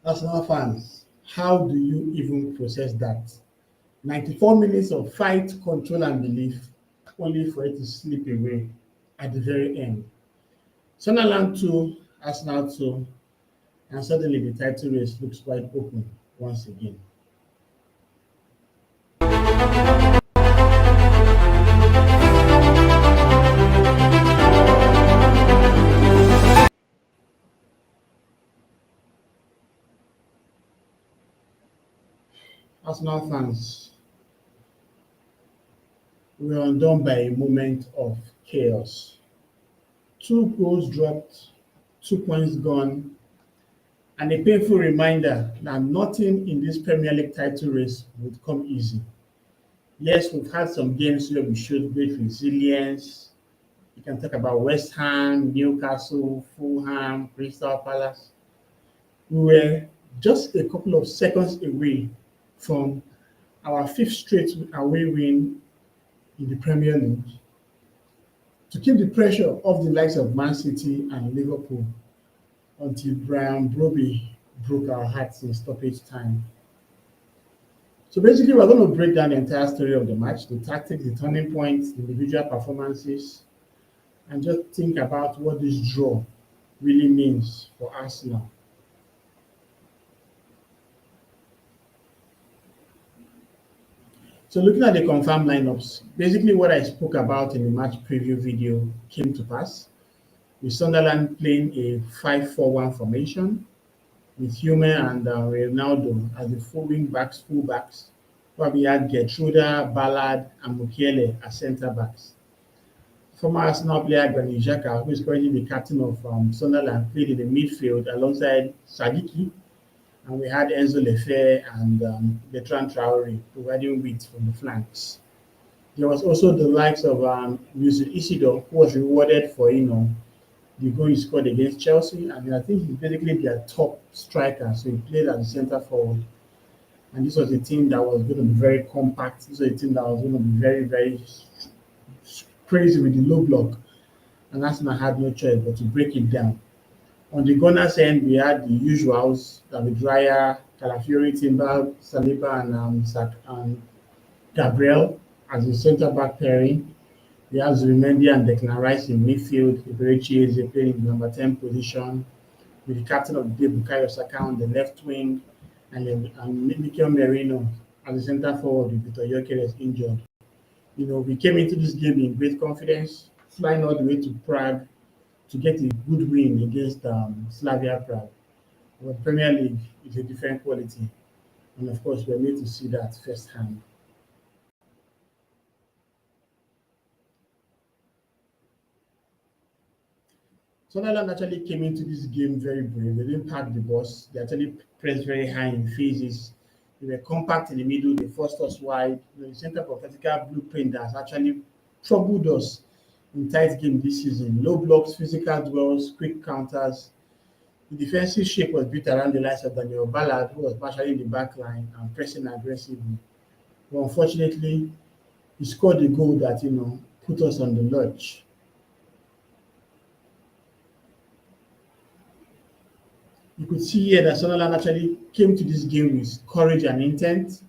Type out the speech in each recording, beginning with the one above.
Arsenal fans, how do you even process that? 94 minutes of fight, control, and belief, only for it to slip away at the very end. Sunderland 2, Arsenal 2, and suddenly the title race looks wide open once again. Arsenal fans, we were undone by a moment of chaos. Two goals dropped, 2 points gone, and a painful reminder that nothing in this Premier League title race would come easy. Yes, we've had some games where we showed great resilience. You can talk about West Ham, Newcastle, Fulham, Crystal Palace. We were just a couple of seconds away from our fifth straight away win in the Premier League to keep the pressure off the likes of Man City and Liverpool until Brian Brobbey broke our hearts in stoppage time. So basically, we're going to break down the entire story of the match, the tactics, the turning points, the individual performances, and just think about what this draw really means for Arsenal. So looking at the confirmed lineups, basically what I spoke about in the match preview video came to pass, with Sunderland playing a 5-4-1 formation with Hume and Leandro as the fullbacks, where we had Gertruda, Ballard, and Mukiele as centre backs. Former Arsenal player Granit Xhaka, who is currently the captain of Sunderland, played in the midfield alongside Sadiki, and we had Enzo Lefe and Bertrand Traore providing width from the flanks. There was also the likes of Yusuf Isidore, who was rewarded for the goal he scored against Chelsea, and I think he's basically their top striker, so he played as a centre forward. And this was a team that was going to be very compact. This was a team that was going to be very, very crazy with the low block, and Arsenal had no choice but to break it down. On the Gunners' end, we had the usuals, David Raya, Calafiori, Timber, Saliba, and Gabriel as the centre-back pairing. We have Zubimendi and Declan Rice in midfield. Iberichi is playing in the number 10 position, with the captain of the day, Bukayo Saka, on the left wing, and Mikel Merino as the centre forward with Vitor Gyökeres injured. We came into this game in great confidence, flying all the way to Prague to get a good win against Slavia Prague. But Premier League is a different quality, and of course, we're made to see that firsthand. Sunderland actually came into this game very brave. They didn't pack the bus. They actually pressed very high in phases. They were compact in the middle. They forced us wide. The center for tactical blueprint that has actually troubled us in tight game this season. Low blocks, physical duels, quick counters. The defensive shape was built around the likes of Daniel Ballard, who was partially in the back line and pressing aggressively. But unfortunately, he scored a goal that put us on the lurch. You could see here that Sunderland actually came to this game with courage and intent.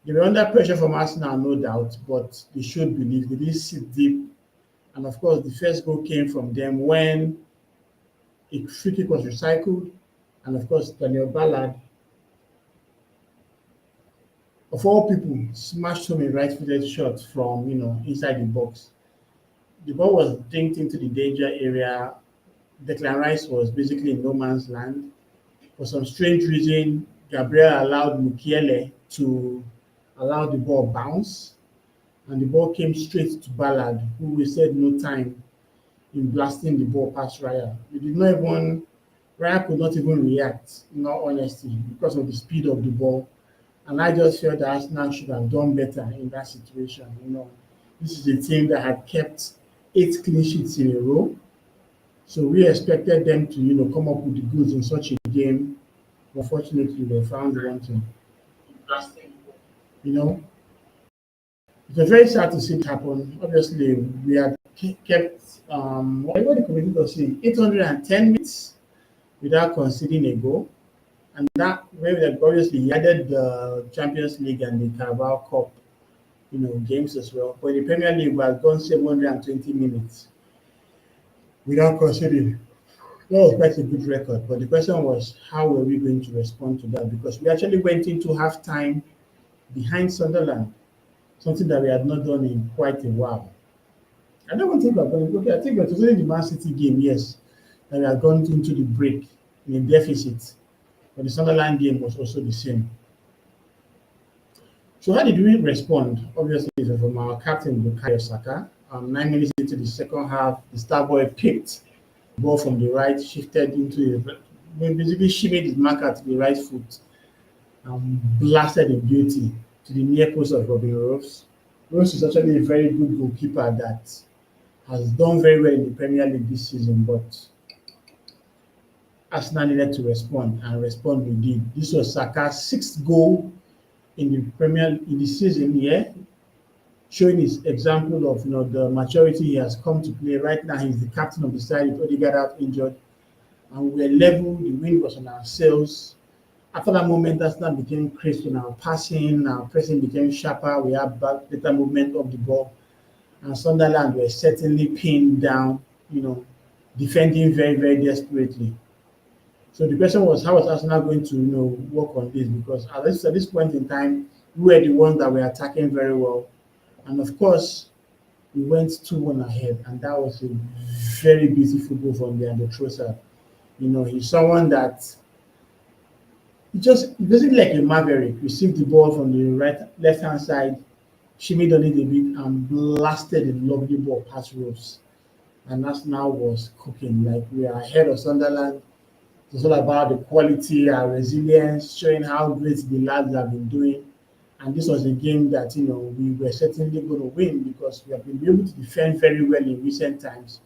They were under pressure from Arsenal, no doubt, but they showed belief. They didn't sit deep. And of course, the first goal came from them when a free kick was recycled. And of course, Daniel Ballard, of all people, smashed home a right-footed shot from inside the box. The ball was dinked into the danger area. Declan Rice was basically in no man's land. For some strange reason, Gabriel allowed Mukiele to allow the ball bounce, and the ball came straight to Ballard, who wasted no time in blasting the ball past Raya. Raya could not even react, in all honesty, because of the speed of the ball. And I just felt that Arsenal should have done better in that situation. This is a team that had kept 8 clean sheets in a row. So we expected them to, come up with the goods in such a game. Unfortunately, they found wanting. It was very sad to see it happen. Obviously, we had kept, what the commentator saying, 810 minutes without conceding a goal. And that way, that obviously he added the Champions League and the Carabao Cup, games as well. But in the Premier League, we have gone 720 minutes without conceding. That was quite a good record. But the question was, how were we going to respond to that? Because we actually went into halftime behind Sunderland, something that we had not done in quite a while. I don't think we're going. Okay, I think it was only the Man City game, yes, that we had gone into the break in a deficit. But the Sunderland game was also the same. So how did we respond? Obviously, it was from our captain Bukayo Saka. 9 minutes into the second half, the star boy picked the ball from the right, shifted into basically shimmied his marker to the right foot and blasted a beauty to the near post of Robin Rose. Rose is actually a very good goalkeeper that has done very well in the Premier League this season, but Arsenal needed to respond, and respond we did. This was Saka's sixth goal in the season, yeah, showing his example of the maturity he has come to play. Right now, he's the captain of the side with Odegaard out injured, and we're level. The wind was on our sails. After that moment, Arsenal became crisp in our passing, our pressing became sharper. We had better movement of the ball, and Sunderland were certainly pinned down, defending very, very desperately. So the question was, how was Arsenal going to, work on this? Because at this point in time, we were the ones that were attacking very well, and of course, we went 2-1 ahead, and that was a very beautiful goal from Leandro Trossard. He's someone that he basically like a maverick. Received the ball from the left hand side, shimmied on it a bit, and blasted a lovely ball past Rose. And Arsenal was cooking. Like, we are ahead of Sunderland. It's all about the quality and resilience, showing how great the lads have been doing. And this was a game that we were certainly going to win because we have been able to defend very well in recent times.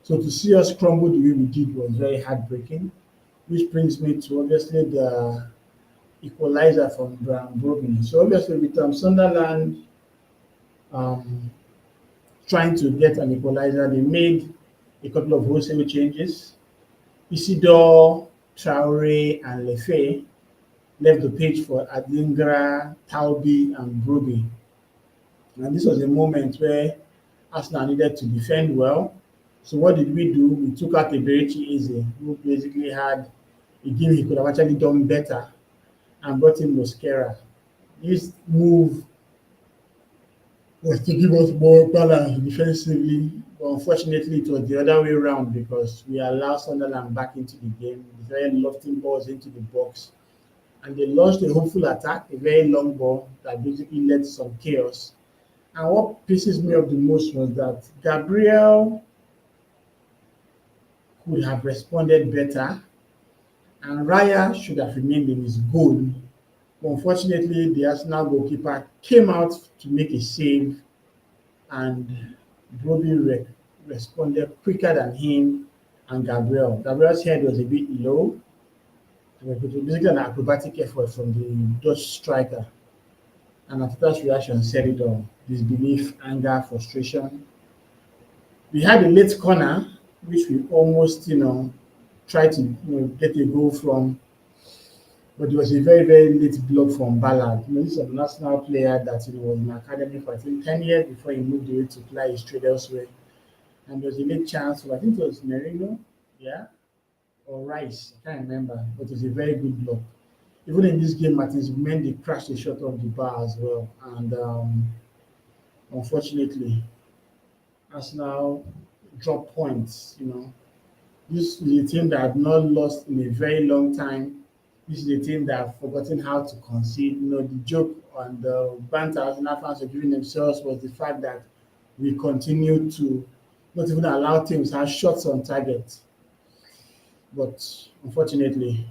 So to see us crumble the way we did was very heartbreaking, which brings me to obviously the equaliser from Brian Brobbey. So obviously with Sunderland trying to get an equaliser, they made a couple of wholesale changes. Isidore, Traore, and Lefe left the pitch for Adingra, Taubi, and Brobbey. And this was a moment where Arsenal needed to defend well. So what did we do? We took out Eberichi Eze, who basically had a game he could have actually done better, and brought in Mosquera. This move was to give us more balance defensively. But unfortunately, it was the other way around because we allowed Sunderland back into the game, very lofting balls into the box. And they launched a hopeful attack, a very long ball that basically led to some chaos. And what pisses me off the most was that Gabriel could have responded better, and Raya should have remained in his goal. But unfortunately, the Arsenal goalkeeper came out to make a save, and Brobbey responded quicker than him and Gabriel. Gabriel's head was a bit low. It was basically an acrobatic effort from the Dutch striker. And Arteta's reaction said it all: disbelief, anger, frustration. We had a late corner, which we almost, tried to get a goal from. But it was a very, very late block from Ballard. This is a national player that was in academy for I think 10 years before he moved away to play his trade elsewhere. And there was a late chance for I think it was Merino, yeah, or Rice, I can't remember, but it was a very good block. Even in this game, Martins Mendy crashed a shot off the bar as well. And unfortunately, Arsenal dropped points. This is a team that had not lost in a very long time. This is a team that have forgotten how to concede. The joke and the banter Arsenal fans were giving themselves was the fact that we continue to not even allow teams to have shots on target. But unfortunately,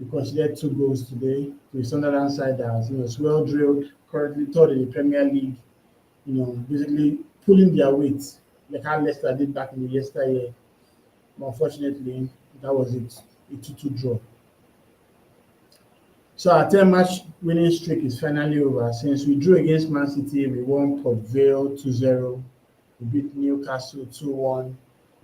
we considered 2 goals today to the Sunderland side that was well drilled, currently third in the Premier League, basically pulling their weight, like how Leicester did back in the yesteryear. But unfortunately, that was it, a 2-2 draw. So our 10-match winning streak is finally over. Since we drew against Man City, we won Port Vale 2-0, we beat Newcastle 2-1,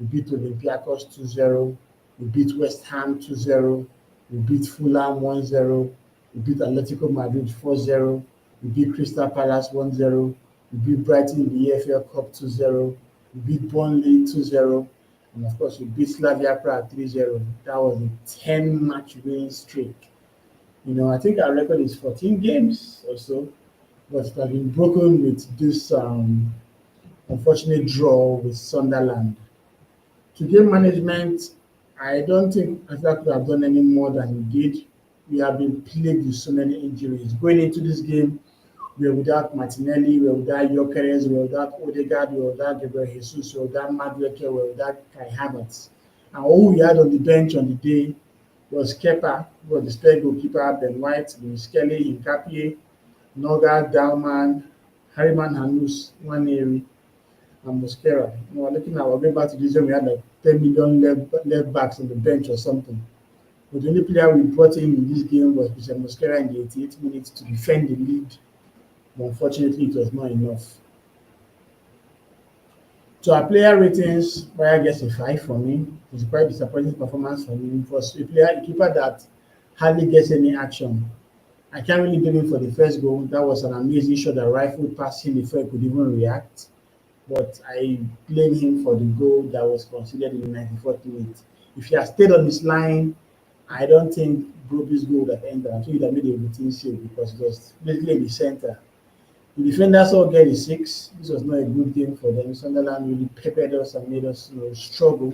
we beat Olympiacos 2-0, we beat West Ham 2-0, We beat Fulham 1-0. We beat Atletico Madrid 4-0. We beat Crystal Palace 1-0. We beat Brighton in the EFL Cup 2-0. We beat Burnley 2-0. And of course, we beat Slavia Prague 3-0. That was a 10-match winning streak. I think our record is 14 games or so, but it has been broken with this unfortunate draw with Sunderland. To game management, I don't think Arteta could have done any more than he did. We have been plagued with so many injuries. Going into this game, we were without Martinelli, we were without Gyökeres, we were without Odegaard, we were without Gabriel Jesus, we were without Madueke, we were without Kai Havertz. And all we had on the bench on the day was Kepa, who was the spare goalkeeper, Ben White, Luis Kelly, Nkapie, Noga, Dalman, Harriman Hanus, Nwaneri, and Mosquera. We're looking at, we're going back to this when we had like 10 million left backs on the bench or something. But the only player we brought in this game was Mr. Mosquera in the 88 minutes to defend the lead. But unfortunately, it was not enough. So our player ratings, Brian gets a 5 from me. It's quite disappointing performance from him. For a keeper that hardly gets any action. I can't really blame him for the first goal. That was an amazing shot that rifled past him before he could even react. But I blame him for the goal that was considered in the 94th minute. If he had stayed on his line, I don't think Brobbey's goal would have ended. I think he would have made a routine save because it was basically in the center. The defenders all get a 6. This was not a good game for them. Sunderland really peppered us and made us struggle.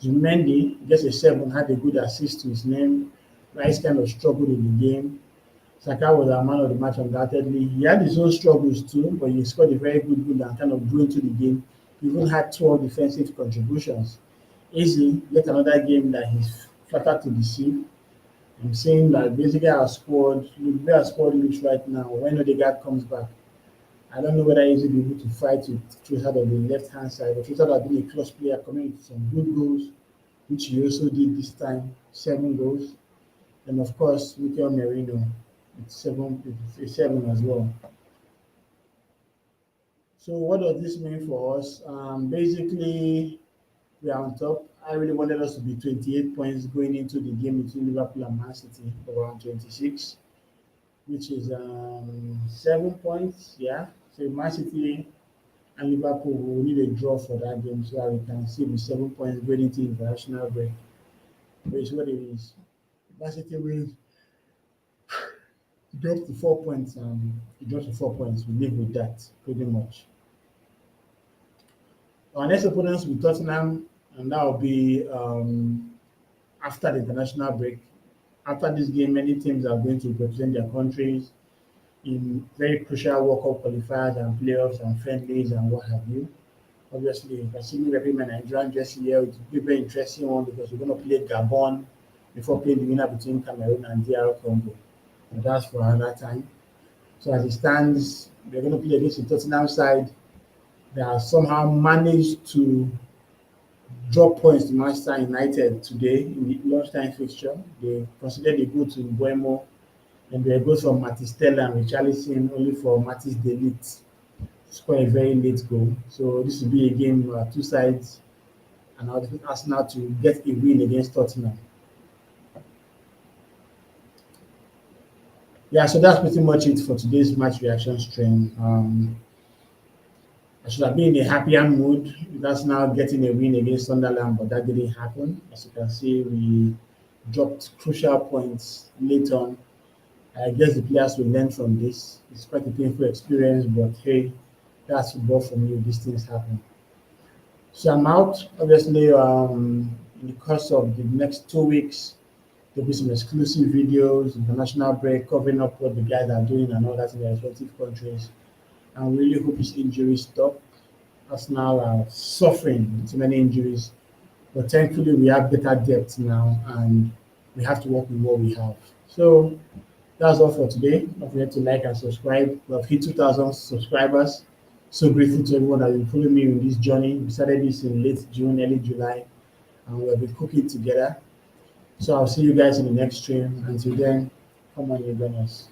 Zumendi gets a 7, had a good assist to his name. Rice kind of struggled in the game. Saka was our man of the match undoubtedly. He had his own struggles too, but he scored a very good goal and kind of grew into the game. He even had 12 defensive contributions. Easy, yet another game that he's flattered to deceive. I'm saying that basically our squad looks right now when Odegaard comes back. I don't know whether he's able to fight with Trossard on the left-hand side, but Trossard has been a close player coming with some good goals, which he also did this time, 7 goals. And of course, Mikel Merino with 7 as well. So what does this mean for us? Basically, we are on top. I really wanted us to be 28 points going into the game between Liverpool and Man City, around 26, which is 7 points, yeah. So Man City and Liverpool will need a draw for that game so that we can see the 7 points going into international break. But it's what it is. Man City will drop to 4 points. It drops to 4 points. We live with that pretty much. Our next opponents will be Tottenham, and that will be after the international break. After this game, many teams are going to represent their countries in very crucial World Cup qualifiers and playoffs and friendlies and what have you. Obviously, you can see me repping my Nigerian jersey here. It will be a very interesting one because we're going to play Gabon before playing the winner between Cameroon and DR Congo. And that's for another time. So as it stands, we're going to play against the Tottenham side that has somehow managed to drop points to Manchester United today in the lunchtime fixture. They considered a goal to Mbeumo, and they go from Matistella and Richarlison only for Matisse de Ligt to score a very late goal. So this will be a game where two sides and Arsenal to get a win against Tottenham. Yeah, so that's pretty much it for today's match reaction stream. I should have been in a happier mood with Arsenal getting a win against Sunderland, but that didn't happen. As you can see, we dropped crucial points late on. I guess the players will learn from this. It's quite a painful experience, but hey, that's football for me. These things happen. So I'm out. Obviously, in the course of the next 2 weeks, there'll be some exclusive videos, international break, covering up what the guys are doing and all that in their respective countries. And we really hope his injuries stop. Arsenal are suffering too many injuries, but thankfully we have better depth now, and we have to work with what we have. So that's all for today. Don't forget to like and subscribe. We have hit 2,000 subscribers. So grateful to everyone that has been following me in this journey. We started this in late June, early July, and we've been cooking together. So I'll see you guys in the next stream. Until then, come on, you gunners.